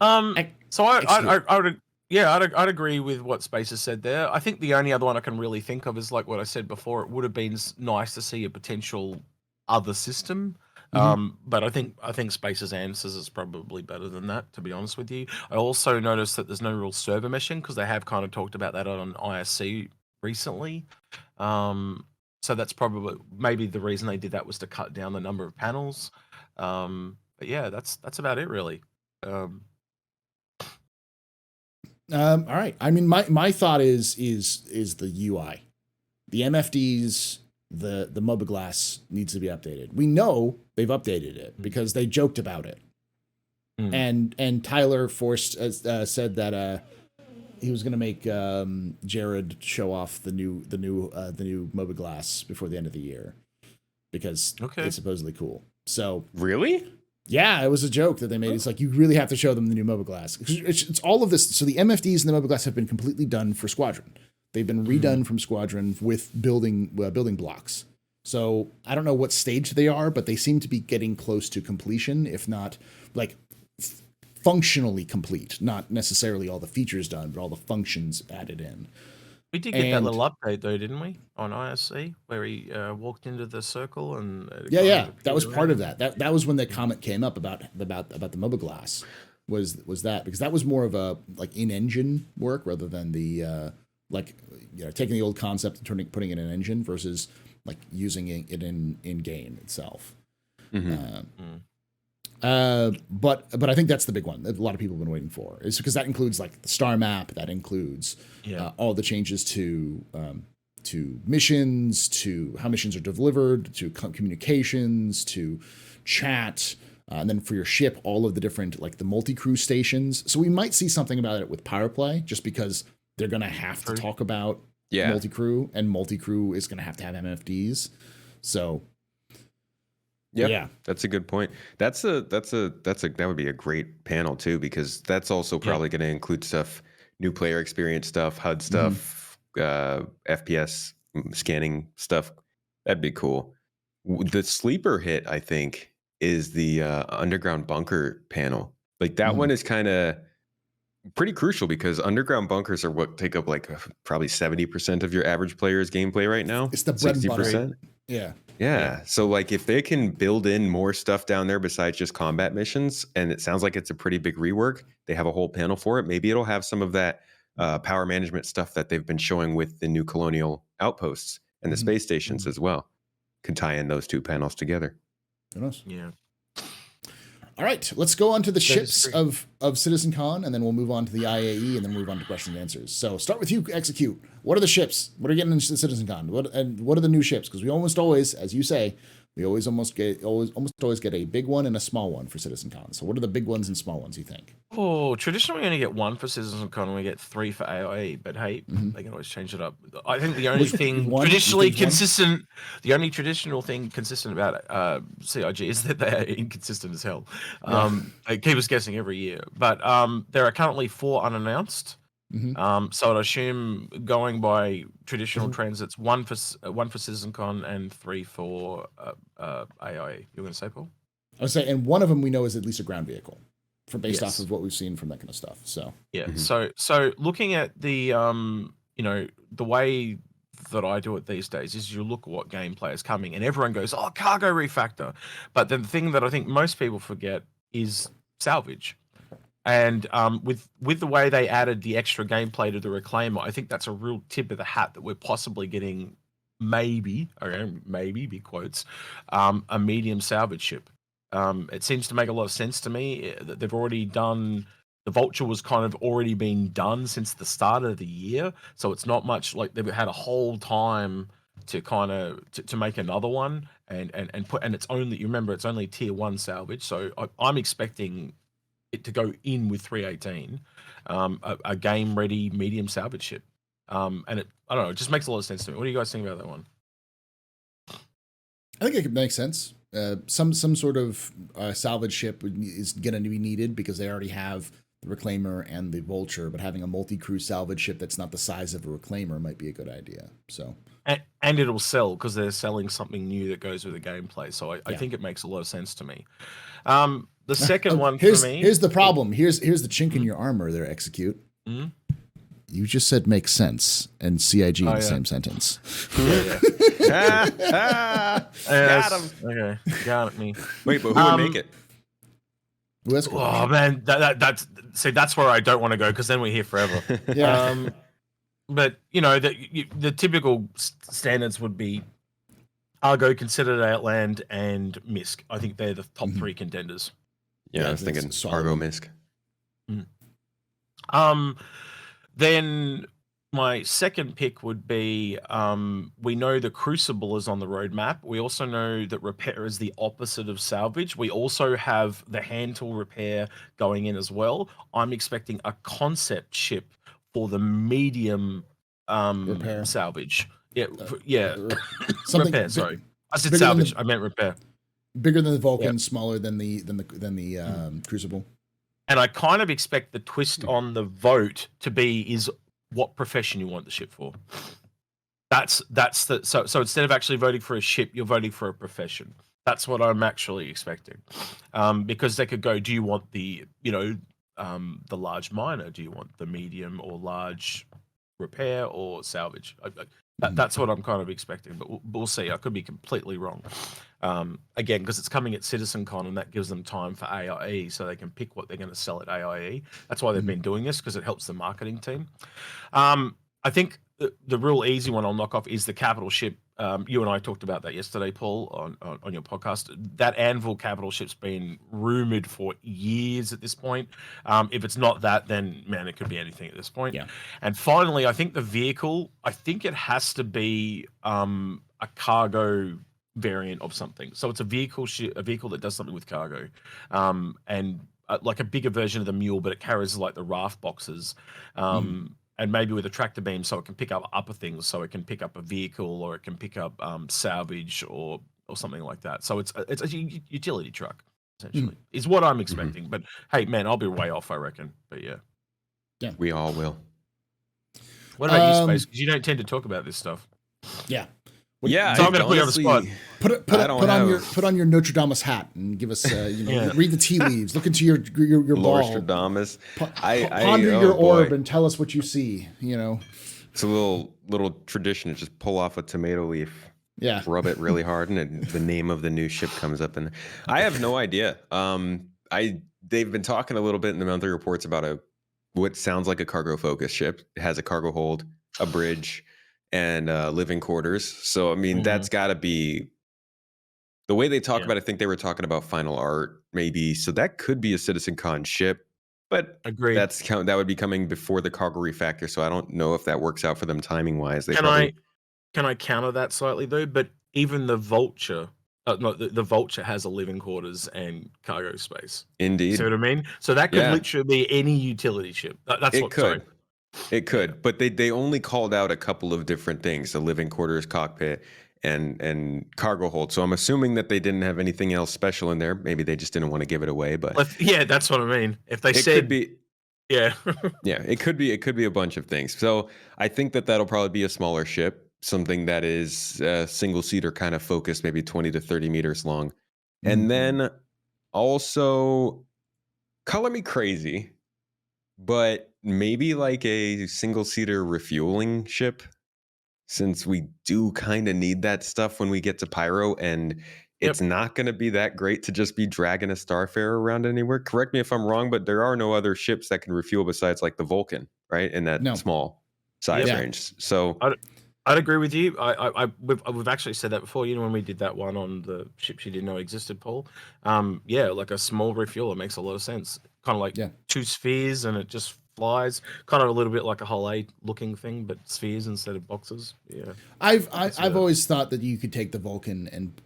So I'd agree with what Space has said there. I think the only other one I can really think of is what I said before. It would have been nice to see a potential other system. But I think Space's answers is probably better than that, to be honest with you. I also noticed that there's no real server meshing because they have kind of talked about that on ISC recently. So that's probably maybe the reason they did that was to cut down the number of panels. But yeah, that's about it really. All right. I mean, my thought is the UI, the MFDs, the Mobiglass needs to be updated. We know they've updated it because they joked about it, and Tyler Forst said that he was going to make Jared show off the new Mobiglass before the end of the year because it's supposedly cool. So really. Yeah, it was a joke that they made. It's you really have to show them the new Mobiglass. It's all of this. So the MFDs and the Mobiglass have been completely done for Squadron. They've been redone from Squadron with building blocks. So I don't know what stage they are, but they seem to be getting close to completion, if not functionally complete. Not necessarily all the features done, but all the functions added in. We did get that little update though, didn't we, on ISC, where he walked into the circle and that was part of that. That was when the comment came up about the Mobiglass. Was that because that was more of a in-engine work rather than the taking the old concept and putting it in an engine versus using it in game itself. But I think that's the big one that a lot of people have been waiting for, is because that includes the star map, that includes all the changes to missions, to how missions are delivered, to communications, to chat, and then for your ship, all of the different the multi-crew stations. So we might see something about it with Power Play, just because they're going to have to talk about multi-crew, and multi-crew is going to have MFDs. So yeah, that's a good point. That would be a great panel too, because that's also probably going to include stuff, new player experience stuff, HUD stuff, FPS scanning stuff. That'd be cool. The sleeper hit, I think, is the underground bunker panel. That one is kind of pretty crucial because underground bunkers are what take up probably 70% of your average player's gameplay right now. It's the bread and butter. Yeah. So if they can build in more stuff down there besides just combat missions, and it sounds like it's a pretty big rework, they have a whole panel for it. Maybe it'll have some of that power management stuff that they've been showing with the new colonial outposts and the space stations as well. Could tie in those two panels together. Who knows? Yeah. All right, let's go on to the ships true. of Citizencon, and then we'll move on to the IAE, and then move on to questions and answers. So start with you, Execute. What are the ships? What are getting into Citizencon? What are the new ships? Because we almost always, as you say, we almost always get a big one and a small one for Citizencon. So what are the big ones and small ones, you think? Oh, traditionally we only get one for Citizencon and we get 3 for AIE, but hey, they can always change it up. I think the only thing traditionally consistent, the only traditional thing consistent about CIG is that they are inconsistent as hell. They keep us guessing every year. But there are currently 4 unannounced. So I'd assume going by traditional trends, it's 1 for Citizencon and 3 for AIE. You're going to say, Paul? I would say, and one of them we know is at least a ground vehicle, based off of what we've seen from that kind of stuff. So yeah. So looking at the the way that I do it these days is you look at what gameplay is coming, and everyone goes, "Oh, cargo refactor," but then the thing that I think most people forget is salvage. And with the way they added the extra gameplay to the Reclaimer, I think that's a real tip of the hat that we're possibly getting maybe big quotes, a medium salvage ship. It seems to make a lot of sense to me that they've already done. The Vulture was kind of already being done since the start of the year, so it's not much like they've had a whole time to kind of to make another one and it's only, you remember, it's only tier 1 salvage, so I'm expecting it to go in with 318, a game ready medium salvage ship, and I don't know, it just makes a lot of sense to me. What do you guys think about that one? I think it could make sense. Some sort of salvage ship is going to be needed because they already have the Reclaimer and the Vulture, but having a multi-crew salvage ship that's not the size of a Reclaimer might be a good idea. So and it'll sell because they're selling something new that goes with the gameplay. So I think it makes a lot of sense to me. The second one for me. Here's the problem. Here's the chink in your armor there, Execute. You just said makes sense and CIG in the same sentence. Got him. Okay, got me. Wait, but who would make it? Oh man, that's where I don't want to go because then we're here forever. But the typical standards would be Argo, Considered Outland, and Misk. I think they're the top 3 contenders. Yeah, I was thinking Argo, Misk. Then my second pick would be, we know the Crucible is on the roadmap. We also know that Repair is the opposite of salvage. We also have the hand tool Repair going in as well. I'm expecting a concept ship for the medium Repair. Salvage. Repair, sorry. I said salvage. I meant Repair. Bigger than the Vulcan, smaller than the Crucible. And I kind of expect the twist on the vote to be is what profession you want the ship for. So instead of actually voting for a ship, you're voting for a profession. That's what I'm actually expecting. Because they could go, do you want the large miner? Do you want the medium or large repair or salvage? That's what I'm kind of expecting, but we'll see. I could be completely wrong. Again, because it's coming at Citizencon, and that gives them time for AIE, so they can pick what they're going to sell at AIE. That's why they've been doing this, because it helps the marketing team. I think the real easy one I'll knock off is the capital ship. You and I talked about that yesterday, Paul, on your podcast. That Anvil capital ship's been rumored for years at this point. If it's not that, then man, it could be anything at this point. Yeah. And finally, I think the vehicle, I think it has to be a cargo variant of something. So it's a vehicle that does something with cargo, and like a bigger version of the Mule, but it carries like the raft boxes. And maybe with a tractor beam, so it can pick up upper things, so it can pick up a vehicle, or it can pick up salvage or something like that. So it's a utility truck, essentially, is what I'm expecting. But hey, man, I'll be way off, I reckon. But yeah, we all will. What about you, Space? Because you don't tend to talk about this stuff. Yeah. Yeah, so I'm going to put you on the spot. Put on your Notre Dame's hat and give us, read the tea leaves. Look into your ball. Nostradamus. Ponder your orb and tell us what you see. It's a little tradition to just pull off a tomato leaf. Yeah. Rub it really hard, and the name of the new ship comes up. And I have no idea. They've been talking a little bit in the monthly reports about what sounds like a cargo focused ship. It has a cargo hold, a bridge, and living quarters. So I mean, that's got to be The way they talk Yeah. about it, I think they were talking about final art, maybe. So that could be a Citizencon ship, but Agreed. that would be coming before the cargo refactor. So I don't know if that works out for them timing wise. Can I counter that slightly though? But even the Vulture, no, the Vulture has a living quarters and cargo space. Indeed. See what I mean? So that could literally be any utility ship. Sorry. It could, but they only called out a couple of different things: the living quarters, cockpit, and cargo hold. So I'm assuming that they didn't have anything else special in there. Maybe they just didn't want to give it away. But yeah, that's what I mean. If they said, could be, yeah, yeah, it could be a bunch of things. So I think that'll probably be a smaller ship, something that is single seater kind of focused, maybe 20 to 30 meters long, and then also color me crazy, but maybe like a single seater refueling ship, since we do kind of need that stuff when we get to Pyro, and it's not going to be that great to just be dragging a Starfarer around anywhere. Correct me if I'm wrong, but there are no other ships that can refuel besides like the Vulcan, right? In that small size range. So I'd agree with you. We've actually said that before. You know, when we did that one on the ships you didn't know existed, Paul. Yeah, like a small refueler makes a lot of sense. Kind of like 2 spheres, and it just flies. Kind of a little bit like a Hull A looking thing, but spheres instead of boxes. Yeah. I've always thought that you could take the Vulcan and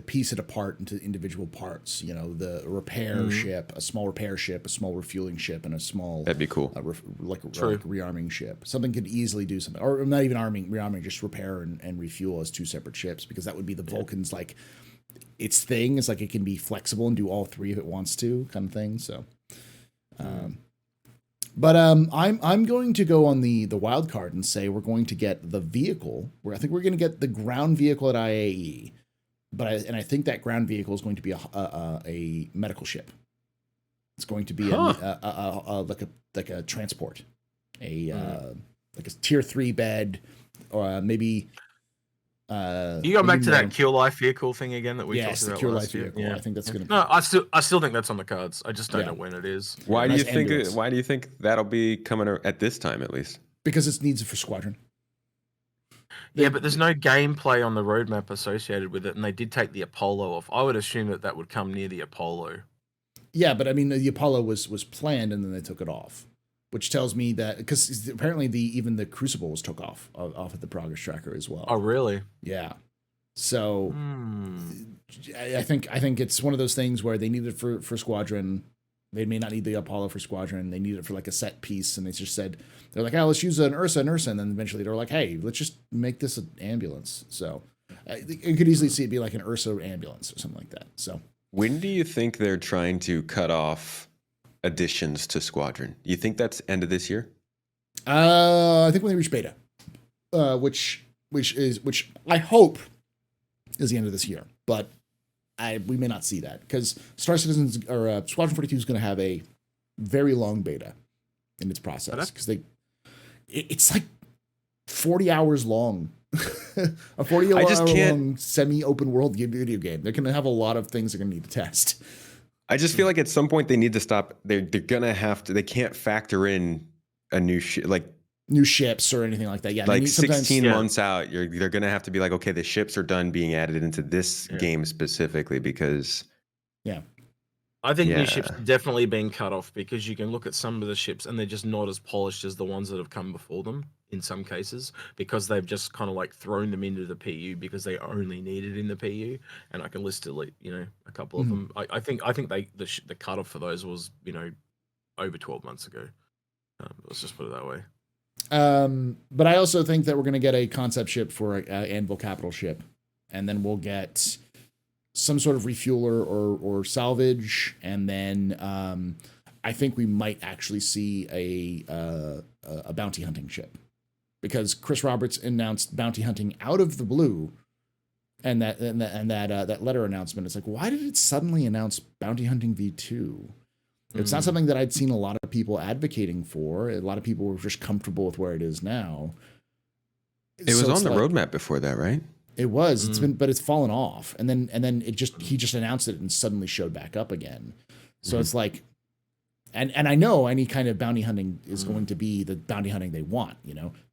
piece it apart into individual parts. You know, the repair ship, a small repair ship, a small refueling ship, and a small that'd be cool, like rearming ship. Something could easily do something, or not even rearming, just repair and refuel as 2 separate ships, because that would be the Vulcan's like its thing. Is like it can be flexible and do all 3 if it wants to, kind of thing. So, but I'm going to go on the wild card and say we're going to get the vehicle. Where I think we're going to get the ground vehicle at IAE. But I think that ground vehicle is going to be a medical ship. It's going to be like a transport, like a tier 3 bed, or maybe. You go back to that Cure Life vehicle thing again that we talked about. The Cure Life vehicle. Yeah. I think that's going to be. No, I still think that's on the cards. I just don't know when it is. Why do you think? Why do you think that'll be coming at this time at least? Because it needs it for Squadron. Yeah, but there's no gameplay on the roadmap associated with it, and they did take the Apollo off. I would assume that would come near the Apollo. Yeah, but I mean, the Apollo was planned, and then they took it off, which tells me that, because apparently even the Crucible was took off of the progress tracker as well. Oh, really? Yeah. So I think it's one of those things where they need it for Squadron. They may not need the Apollo for Squadron. They need it for like a set piece, and they just said, they're like, oh, let's use an Ursa, and then eventually they're like, hey, let's just make this an ambulance. So you could easily see it be like an Ursa ambulance or something like that. So when do you think they're trying to cut off additions to Squadron? You think that's end of this year? I think when they reach beta, which I hope is the end of this year, but we may not see that, because Star Citizens or Squadron 42 is going to have a very long beta in its process, because it's like 40 hours long. A 40-hour long semi-open world video game. They're going to have a lot of things they're going to need to test. I just feel like at some point they need to stop. They're going to have to. They can't factor in a new new ships or anything like that. Yeah, like 16 months out, they're going to have to be like, okay, the ships are done being added into this game specifically, because I think new ships are definitely being cut off, because you can look at some of the ships and they're just not as polished as the ones that have come before them in some cases, because they've just kind of like thrown them into the PU because they only need it in the PU. And I can list a couple of them. I think the cutoff for those was over 12 months ago. Let's just put it that way. But I also think that we're going to get a concept ship for an Anvil capital ship, and then we'll get some sort of refueler or salvage, and then I think we might actually see a bounty hunting ship, because Chris Roberts announced bounty hunting out of the blue, and that letter announcement. It's like, why did it suddenly announce bounty hunting V2? It's not something that I'd seen a lot of people advocating for. A lot of people were just comfortable with where it is now. It was on the roadmap before that, right? It was. But it's fallen off, and then he just announced it and suddenly showed back up again. So it's like, and I know any kind of bounty hunting is going to be the bounty hunting they want.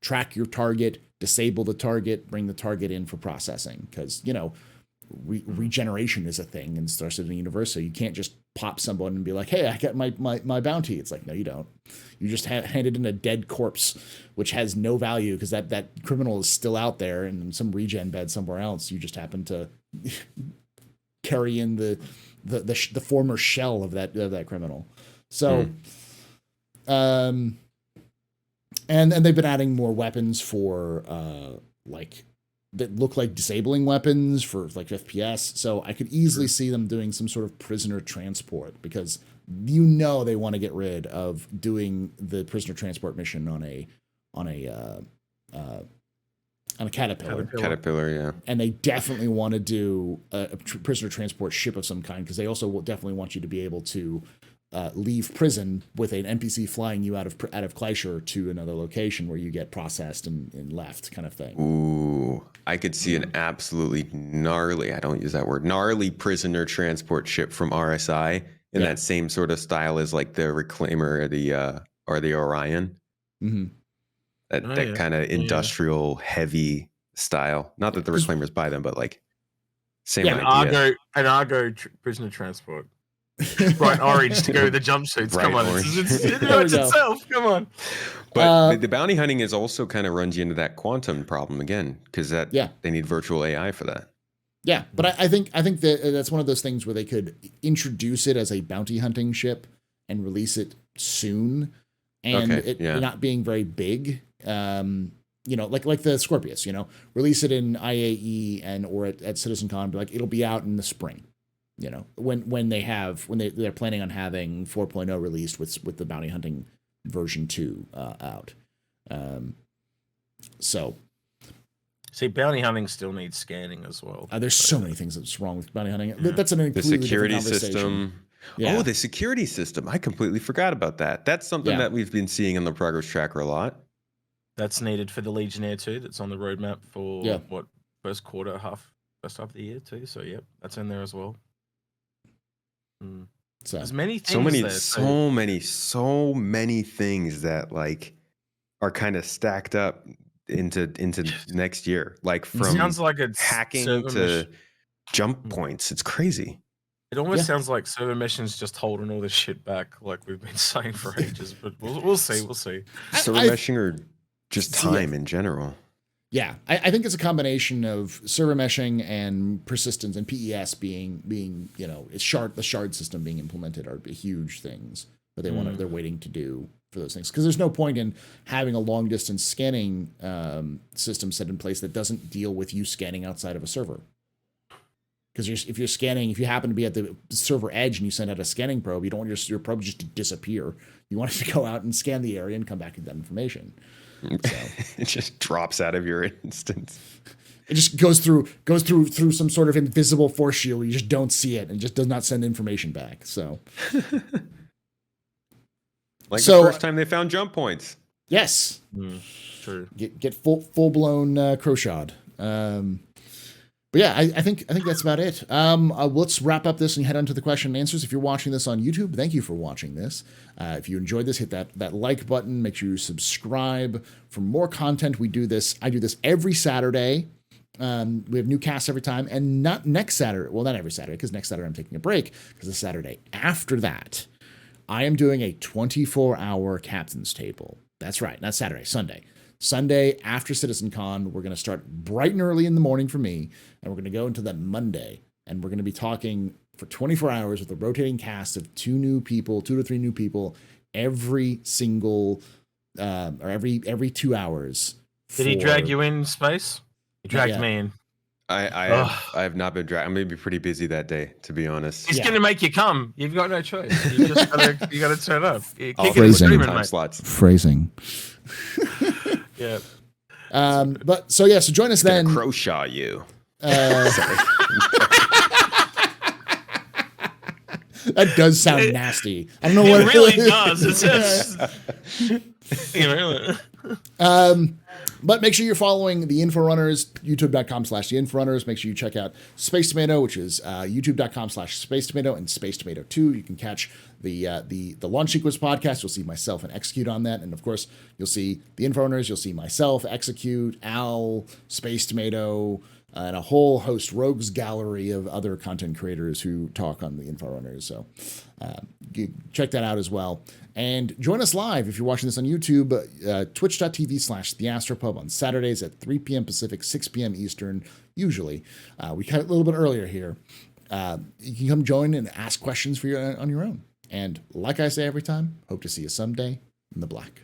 Track your target, disable the target, bring the target in for processing, because regeneration is a thing in Star Citizen universe. So you can't just pop someone and be like, hey, I got my bounty. It's like, no, you don't. You just handed in a dead corpse, which has no value because that criminal is still out there in some regen bed somewhere else. You just happen to carry in the former shell of that criminal. So, and they've been adding more weapons for like that look like disabling weapons for like FPS. So I could easily see them doing some sort of prisoner transport because they want to get rid of doing the prisoner transport mission on a caterpillar. Caterpillar, yeah. And they definitely want to do a prisoner transport ship of some kind because they also will definitely want you to be able to leave prison with an NPC flying you out of Kleischer to another location where you get processed and left, kind of thing. Ooh, I could see an absolutely gnarly, I don't use that word, gnarly prisoner transport ship from RSI in that same sort of style as like the Reclaimer or the Orion. Mm-hmm. That kind of industrial heavy style. Not that the Reclaimers buy them, but like same idea. Argo prisoner transport. Bright orange to go with the jumpsuits. Bright Come on, orange. it knows itself. Come on. But the bounty hunting is also kind of runs you into that quantum problem again, because they need virtual AI for that. Yeah, but I think that's one of those things where they could introduce it as a bounty hunting ship and release it soon, and it not being very big. Like the Scorpius, release it in IAE or at Citizencon, like it'll be out in the spring. When they're planning on having 4.0 released with the bounty hunting version 2 out. See, bounty hunting still needs scanning as well. There's so many things that's wrong with bounty hunting. Yeah. That's the security system. Yeah. Oh, the security system. I completely forgot about that. That's something that we've been seeing on the progress tracker a lot. That's needed for the Legionnaire too. That's on the roadmap for first half of the year too. So that's in there as well. So there's many things so many things that like are kind of stacked up into next year. Like from sounds like it's hacking to jump points. It's crazy. It almost sounds like server missions just holding all this shit back, like we've been saying for ages. But we'll see. Server meshing or just time in general. Yeah, I think it's a combination of server meshing and persistence and PES being the shard system being implemented are huge things that they're waiting to do for those things, because there's no point in having a long distance scanning system set in place that doesn't deal with you scanning outside of a server. Because if you happen to be at the server edge and you send out a scanning probe, you don't want your probe just to disappear. You want it to go out and scan the area and come back with that information. So. It just drops out of your instance. It just goes through some sort of invisible force shield. You just don't see it and just does not send information back. So, the first time they found jump points. Yes, true. Get full blown crowshot. But yeah, I think that's about it. Let's wrap up this and head on to the question and answers. If you're watching this on YouTube, thank you for watching this. If you enjoyed this, hit that like button. Make sure you subscribe for more content. I do this every Saturday. We have new casts every time, and not next Saturday. Well, not every Saturday, because next Saturday I'm taking a break. Because the Saturday after that, I am doing a 24-hour captain's table. That's right, not Saturday, Sunday. Sunday after Citizencon, we're going to start bright and early in the morning for me, and we're going to go into that Monday, and we're going to be talking for 24 hours with a rotating cast of 2 to 3 new people every single or every 2 hours. Did he drag you in, Space? He dragged me in. I have not been dragged. I'm going to be pretty busy that day, to be honest. He's going to make you come. You've got no choice. You just got to turn up. Phrasing. Yeah. But so join us then. Crowshot you. That does sound nasty. I don't know what it really does. It's just, but make sure you're following the Inforunners, youtube.com/the-Inforunners. Make sure you check out SpaceTomato, which is youtube.com/SpaceTomato, and SpaceTomato 2. You can catch the Launch Sequence podcast. You'll see myself and Execute on that. And of course, you'll see the Inforunners. You'll see myself, Execute, Al, SpaceTomato, and a whole host, rogues gallery of other content creators who talk on the Inforunners. So check that out as well. And join us live if you're watching this on YouTube, twitch.tv/TheAstroPub on Saturdays at 3 p.m. Pacific, 6 p.m. Eastern, usually. We cut a little bit earlier here. You can come join and ask questions on your own. And like I say every time, hope to see you someday in the black.